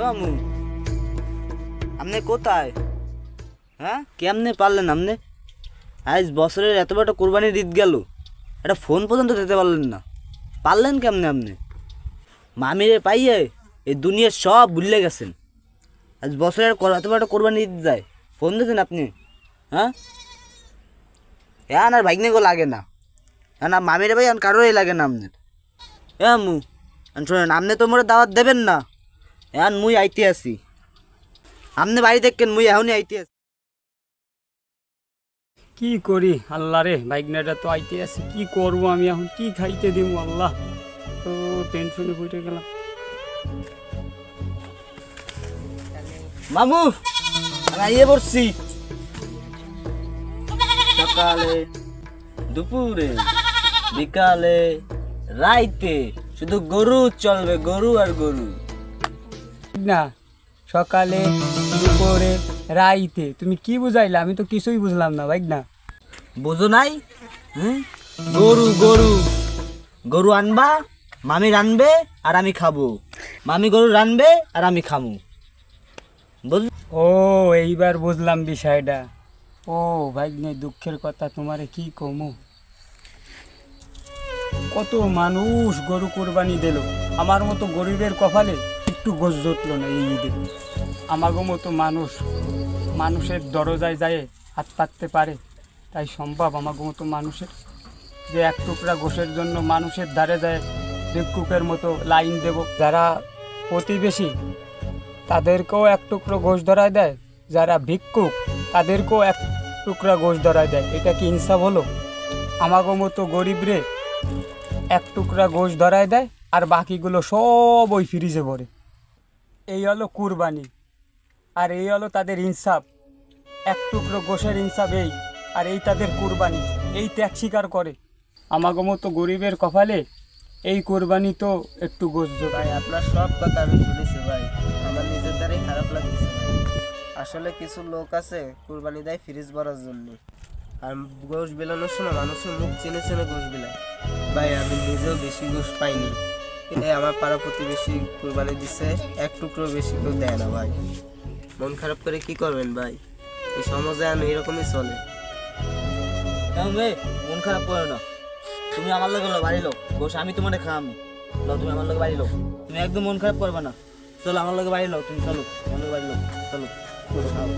মামু আপনি কোথায়? হ্যাঁ কেমনে পারলেন আপনি? আজ বছরের এত বড় কোরবানির ঈদ গেল, একটা ফোন পর্যন্ত দিতে পারলেন না, পারলেন কেমনে আপনি? মামিরে পাইয়ে এই দুনিয়ার সব ভুলে গেছেন। আজ বছরের এত বড় কোরবানির ঈদ যায়, ফোন দিয়েছেন আপনি? হ্যাঁ আর ভাইগনে গো লাগে না, না মামিরে ভাই কারোরই লাগে না আপনার। মু শোনেন, আপনি তো মোরে দাওয়াত দেবেন না, এখন মুই আইতে আসি, আপনি বাড়ি দেখেন, মুই এখনই আইতে আসি। কি করি আল্লাহ রে, বাইকনাটা তো আইতে আছে, কি করবো আমি এখন, কি খাইতে দিব আল্লাহ, তো টেনশনে পড়ে গেলাম। মামু আইয়ে পড়ছি, সকালে দুপুরে বিকালে রাইতে শুধু গরু চলবে, গরু আর গরু। না সকালে দুপুরে রাইতে তুমি কি বুঝাইলা? আমি তো কিছুই বুঝলাম না বাইক না। বুঝো নাই? গরু গরু গরু আনবা, মামি রানবে আর আমি খাবো, মামি গরু রানবে আর আমি খামু। ও এইবার বুঝলাম বিষয়টা। ও ভাইগনে দুঃখের কথা তোমারে কি কমু, কত মানুষ গরু কোরবানি দিল, আমার মতো গরিবের কপালে একটু গোশ জুটলো না এই ঈদে। আমাগো মতো মানুষের দরজায় যায় হাত পাততে পারে, তাই সম্ভব আমাগো মতো মানুষের যে এক টুকরা গোশের জন্য মানুষের ধারে যায় ভিক্ষুকের মতো লাইন দেব? যারা প্রতিবেশী তাদেরকেও এক টুকরো গোশ ধরায় দেয়, যারা ভিক্ষুক তাদেরকেও এক টুকরা গোশ ধরায় দেয়, এটা কি ইনসাফ হলো? আমাগো মতো গরিবরে এক টুকরা গোশ ধরায় দেয় আর বাকিগুলো সব ওই ফ্রিজে ভরে। এই হলো কুরবানি, আর এই হলো তাদের ইনসাফ। এক টুকরো গোশের ইনসাফ এই, আর এই তাদের কুরবানি, এই ত্যাগ স্বীকার করে। আমাগো মতো গরিবের কপালে এই কোরবানি তো একটু গোশ ভাই আপনার সব কথা আমি শুনেছি ভাই, আমার নিজের দ্বারাই খারাপ লাগতেছে ভাই। আসলে কিছু লোক আছে কুরবানি দেয় ফ্রিজ ভরার জন্য, আর গোশ বিলানোর সময় মানুষের মুখ চেনে চেনে গোশ বিলায়। ভাই আমি নিজেও বেশি গোশ পাইনি, আমার পাড়া প্রতিবেশী কুরবানি দিচ্ছে, এক টুকরো বেশি কেউ দেয় না ভাই। মন খারাপ করে কি করবেন ভাই, এই সমাজে আমি এরকমই চলে। মন খারাপ করো না, তুমি আমার লগে বাড়ি লো, গোশ আমি তোমার খাওয়াবো, তুমি আমার লগে বাড়ি লো, তুমি একদম মন খারাপ করবে না। চলো আমার লগে বাড়ি লো, তুমি চলো আমার লগে বাড়ি লো, চলো খাও।